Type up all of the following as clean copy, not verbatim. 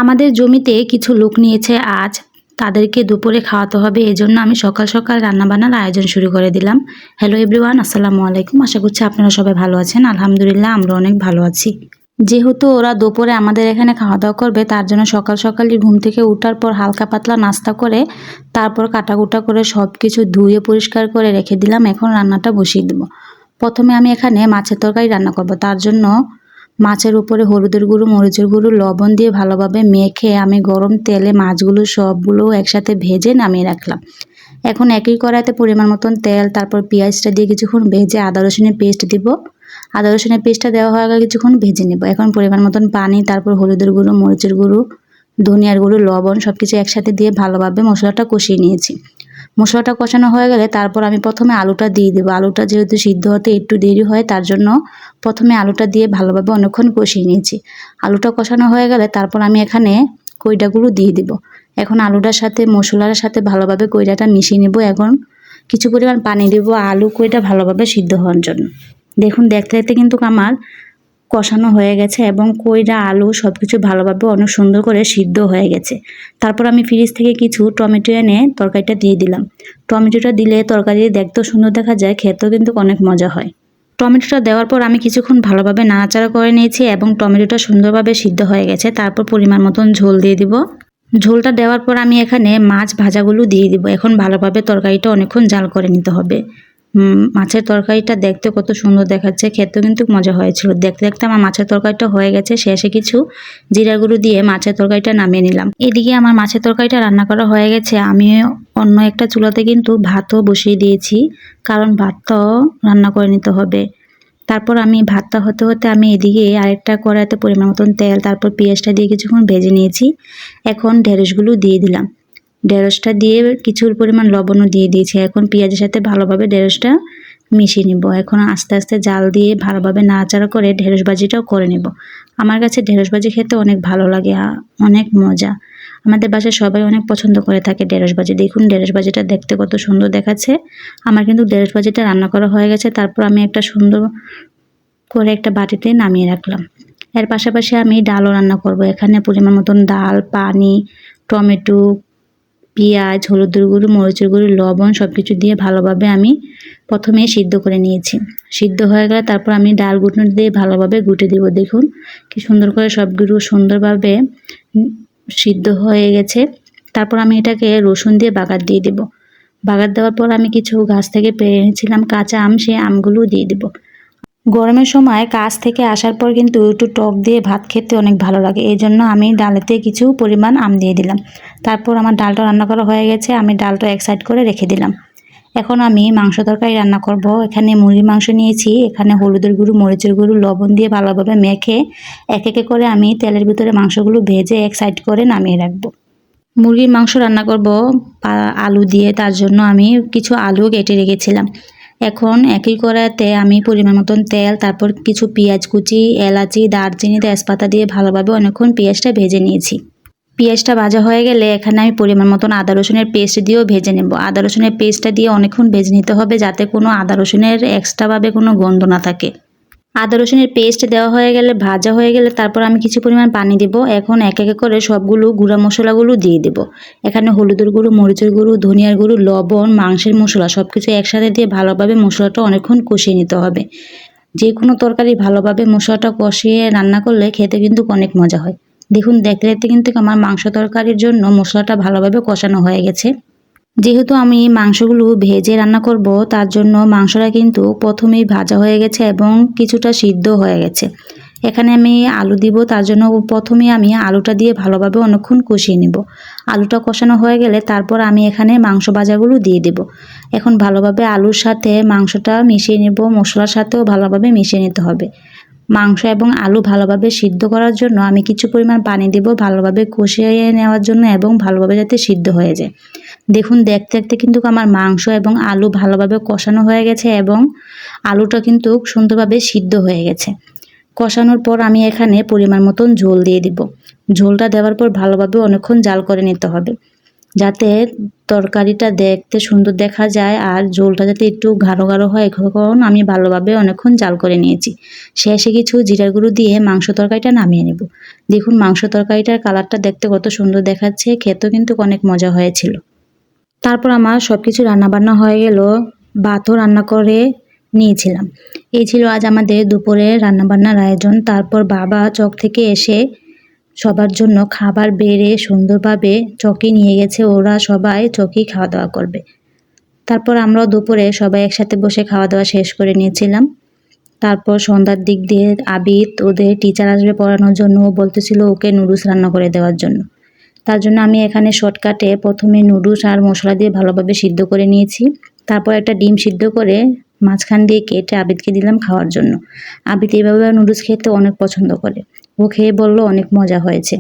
আমাদের জমিতে কিছু লোক নিয়েছে আজ, তাদেরকে দুপুরে খাওয়াতে হবে। এজন্য আমি সকাল সকাল রান্নাবান্নার আয়োজন শুরু করে দিলাম। হ্যালো এভরিওয়ান, আসসালামু আলাইকুম। আশা করছি আপনারা সবাই ভালো আছেন। আলহামদুলিল্লাহ, আমরা অনেক ভালো আছি। যেহেতু ওরা দুপুরে আমাদের এখানে খাওয়া দাওয়া করবে, তার জন্য সকাল সকালই ঘুম থেকে ওঠার পর হালকা পাতলা নাস্তা করে তারপর কাটাকুটা করে সব কিছু ধুয়ে পরিষ্কার করে রেখে দিলাম। এখন রান্নাটা বসিয়ে দেবো। প্রথমে আমি এখানে মাছের তরকারি রান্না করব। তার জন্য মাছের উপরে হলুদের গুঁড়ো, মরিচের গুঁড়ো, লবণ দিয়ে ভালোভাবে মেখে আমি গরম তেলে মাছগুলো সবগুলো একসাথে ভেজে নামিয়ে রাখলাম। এখন একই কড়াইতে পরিমাণ মতন তেল, তারপর পেঁয়াজটা দিয়ে কিছুক্ষণ ভেজে আদা রসুনের পেস্ট দিব। আদা রসুনের পেস্টটা দেওয়া হয়ে গেলে কিছুক্ষণ ভেজে নেব। এখন পরিমাণ মতন পানি, তারপর হলুদের গুঁড়ো, মরিচের গুঁড়ো, ধনিয়ার গুঁড়ো, লবণ সব কিছু একসাথে দিয়ে ভালোভাবে মশলাটা কষিয়ে নিয়েছি। মশলাটা কষানো হয়ে গেলে তারপর আমি প্রথমে আলুটা দিয়ে দেবো। আলুটা যেহেতু সিদ্ধ হতে একটু দেরি হয়, তার জন্য প্রথমে আলুটা দিয়ে ভালোভাবে অনেকক্ষণ কষিয়ে নিয়েছি। আলুটা কষানো হয়ে গেলে তারপর আমি এখানে কইডাগুলো দিয়ে দেবো। এখন আলুটার সাথে মশলার সাথে ভালোভাবে কইডাটা মিশিয়ে নেব। এখন কিছু পরিমাণ পানি দেবো আলু কইটা ভালোভাবে সিদ্ধ হওয়ার জন্য। দেখুন, দেখতে দেখতে কিন্তু আমার কষানো হয়ে গেছে এবং কইরা আলু সব কিছু ভালোভাবে অনেক সুন্দর করে সিদ্ধ হয়ে গেছে। তারপর আমি ফ্রিজ থেকে কিছু টমেটো এনে তরকারিটা দিয়ে দিলাম। টমেটোটা দিলে তরকারি দেখতেও সুন্দর দেখা যায়, খেতেও কিন্তু অনেক মজা হয়। টমেটোটা দেওয়ার পর আমি কিছুক্ষণ ভালোভাবে নাড়াচাড়া করে নিয়েছি এবং টমেটোটা সুন্দরভাবে সিদ্ধ হয়ে গেছে। তারপর পরিমাণ মতন ঝোল দিয়ে দিব। ঝোলটা দেওয়ার পর আমি এখানে মাছ ভাজাগুলো দিয়ে দিব। এখন ভালোভাবে তরকারিটা অনেকক্ষণ জাল করে নিতে হবে। মাছের তরকারিটা দেখতে কত সুন্দর দেখাচ্ছে, খেতেও কিন্তু মজা হয়েছিল। দেখতে দেখতে আমার মাছের তরকারিটা হয়ে গেছে। শেষে কিছু জিরা গুঁড়ো দিয়ে মাছের তরকারিটা নামিয়ে নিলাম। এদিকে আমার মাছের তরকারিটা রান্না করা হয়ে গেছে। আমি অন্য একটা চুলাতে কিন্তু ভাতও বসিয়ে দিয়েছি, কারণ ভাতটাও রান্না করে নিতে হবে। তারপর আমি ভাতটা হতে হতে আমি এদিকে আরেকটা কড়াইতে পরিমাণ মতন তেল, তারপর পেঁয়াজটা দিয়ে কিছুক্ষণ ভেজে নিয়েছি। এখন ঢেঁড়সগুলো দিয়ে দিলাম। ঢেঁড়সটা দিয়ে কিছুর পরিমাণ লবণও দিয়ে দিয়েছি। এখন পেঁয়াজের সাথে ভালোভাবে ঢেঁড়সটা মিশিয়ে নিব। এখন আস্তে আস্তে জাল দিয়ে ভালোভাবে নাড়াচাড়া করে ঢেঁড়স ভাজিটাও করে নেব। আমার কাছে ঢেঁড়স ভাজি খেতে অনেক ভালো লাগে, অনেক মজা। আমাদের বাসায় সবাই অনেক পছন্দ করে থাকে ঢেঁড়স ভাজি। দেখুন ঢেঁড়স ভাজিটা দেখতে কত সুন্দর দেখাচ্ছে। আমার কিন্তু ঢেঁড়স ভাজিটা রান্না করা হয়ে গেছে। তারপর আমি একটা সুন্দর করে একটা বাটিতে নামিয়ে রাখলাম। এর পাশাপাশি আমি ডালও রান্না করব। এখানে পরিমাণ মতন ডাল, পানি, টমেটো, পেঁয়াজ, হলুদের গুঁড়ো, মরিচের গুঁড়ো, লবণ সব কিছু দিয়ে ভালোভাবে আমি প্রথমে সিদ্ধ করে নিয়েছি। সিদ্ধ হয়ে গেলে তারপর আমি ডালগুলো দিয়ে ভালোভাবে গুটে দিব। দেখুন কি সুন্দর করে সবগুলো সুন্দরভাবে সিদ্ধ হয়ে গেছে। তারপর আমি এটাকে রসুন দিয়ে বাগার দিয়ে দেব। বাগার দেওয়ার পর আমি কিছু গাছ থেকে পেড়ে এনেছিলাম কাঁচা আম, সেই আমগুলো দিয়ে দেব। গরমের সময় কাজ থেকে আসার পর কিন্তু একটু টক দিয়ে ভাত খেতে অনেক ভালো লাগে। এই জন্য আমি ডালেতে কিছু পরিমাণ আম দিয়ে দিলাম। তারপর আমার ডালটা রান্না করা হয়ে গেছে। আমি ডালটা এক সাইড করে রেখে দিলাম। এখন আমি মাংস তরকারি রান্না করব। এখানে মুরগির মাংস নিয়েছি। এখানে হলুদের গুঁড়ো, মরিচের গুঁড়ো, লবণ দিয়ে ভালোভাবে মেখে এক একে করে আমি তেলের ভিতরে মাংসগুলো ভেজে এক সাইড করে নামিয়ে রাখবো। মুরগির মাংস রান্না করব আলু দিয়ে, তার জন্য আমি কিছু আলু কেটে রেখেছিলাম। এখন একই কড়াইতে আমি পরিমাণ মতন তেল, তারপর কিছু পেঁয়াজ কুচি, এলাচি, দারচিনি, তেজপাতা দিয়ে ভালোভাবে অনেকক্ষণ পেঁয়াজটা ভেজে নিয়েছি। পেঁয়াজটা ভাজা হয়ে গেলে এখানে আমি পরিমাণ মতন আদা রসুনের পেস্ট দিয়েও ভেজে নেব। আদা রসুনের পেস্টটা দিয়ে অনেকক্ষণ ভেজে নিতে হবে, যাতে কোনো আদা রসুনের এক্সট্রাভাবে কোনো গন্ধ না থাকে। আদা রসুনের পেস্ট দেওয়া হয়ে গেলে, ভাজা হয়ে গেলে তারপর আমি কিছু পরিমাণ পানি দেব। এখন এক এক করে সবগুলো গুঁড়া মশলাগুলো দিয়ে দেব। এখানে হলুদের গুঁড়ো, মরিচের গুঁড়ো, ধনিয়ার গুঁড়ো, লবণ, মাংসের মশলা সব কিছু একসাথে দিয়ে ভালোভাবে মশলাটা অনেকক্ষণ কষিয়ে নিতে হবে। যে কোনো তরকারি ভালোভাবে মশলাটা কষিয়ে রান্না করলে খেতে কিন্তু অনেক মজা হয়। দেখুন দেখতে দেখতে কিন্তু আমার মাংস তরকারির জন্য মশলাটা ভালোভাবে কষানো হয়ে গেছে। যেহেতু আমি মাংসগুলো ভেজে রান্না করব, তার জন্য মাংসটা কিন্তু প্রথমেই ভাজা হয়ে গেছে এবং কিছুটা সিদ্ধ হয়ে গেছে। এখানে আমি আলু দিব, তার জন্য প্রথমে আমি আলুটা দিয়ে ভালোভাবে অনেকক্ষণ কষিয়ে নেব। আলুটা কষানো হয়ে গেলে তারপর আমি এখানে মাংস ভাজাগুলো দিয়ে দেব। এখন ভালোভাবে আলুর সাথে মাংসটা মিশিয়ে নেব, মশলার সাথেও ভালোভাবে মিশিয়ে নিতে হবে। মাংস এবং আলু ভালোভাবে সিদ্ধ করার জন্য আমি কিছু পরিমাণ পানি দেব, ভালোভাবে কষিয়ে নেওয়ার জন্য এবং ভালোভাবে যাতে সিদ্ধ হয়ে যায়। দেখুন দেখতে দেখতে কিন্তু আমার মাংস এবং আলু ভালোভাবে কষানো হয়ে গেছে এবং আলুটা কিন্তু সুন্দরভাবে সিদ্ধ হয়ে গেছে। কষানোর পর আমি এখানে পরিমাণ মতন ঝোল দিয়ে দিব। ঝোলটা দেওয়ার পর ভালোভাবে অনেকক্ষণ জাল করে নিতে হবে। যাতে তরকারিটা দেখতে সুন্দর দেখা যায় আর ঝোলটা যাতে একটু গাঢ় গাঢ় হয় এখন আমি ভালোভাবে অনেকক্ষণ জাল করে নিয়েছি। শেষে কিছু জিরার গুঁড়ো দিয়ে মাংস তরকারিটা নামিয়ে নেব। দেখুন মাংস তরকারিটার কালারটা দেখতে কত সুন্দর দেখাচ্ছে, খেতেও কিন্তু অনেক মজা হয়েছিল। তারপর আমার সব কিছু রান্নাবান্না হয়ে গেল, ভাতও রান্না করে নিয়েছিলাম। এই ছিল আজ আমাদের দুপুরে রান্নাবান্নার আয়োজন। তারপর বাবা চক থেকে এসে সবার জন্য খাবার বেড়ে সুন্দরভাবে চকে নিয়ে গেছে, ওরা সবাই চকেই খাওয়া দাওয়া করবে। তারপর আমরাও দুপুরে সবাই একসাথে বসে খাওয়া দাওয়া শেষ করে নিয়েছিলাম। তারপর সন্ধ্যার দিক দিয়ে আবিদ ওদের টিচার আসবে পড়ানোর জন্য, ও বলতেছিল ওকে নুডলস রান্না করে দেওয়ার জন্য। তার জন্য আমি এখানে শর্টকাটে প্রথমে নুডলস আর মশলা দিয়ে ভালোভাবে সিদ্ধ করে নিয়েছি। তারপর একটা ডিম সিদ্ধ করে মাঝখান দিয়ে কেটে আবিদকে দিলাম খাওয়ার জন্য। আবিদ এইভাবে নুডলস খেতে অনেক পছন্দ করে, ও খেয়ে বলল অনেক মজা হয়েছে।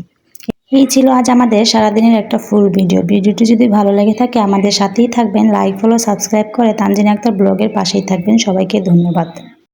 এই ছিল আজ আমাদের সারাদিনের একটা ফুল ভিডিও। ভিডিওটি যদি ভালো লেগে থাকে আমাদের সাথেই থাকবেন, লাইক ফলো সাবস্ক্রাইব করে তানজিনা আক্তার ব্লগের পাশেই থাকবেন। সবাইকে ধন্যবাদ।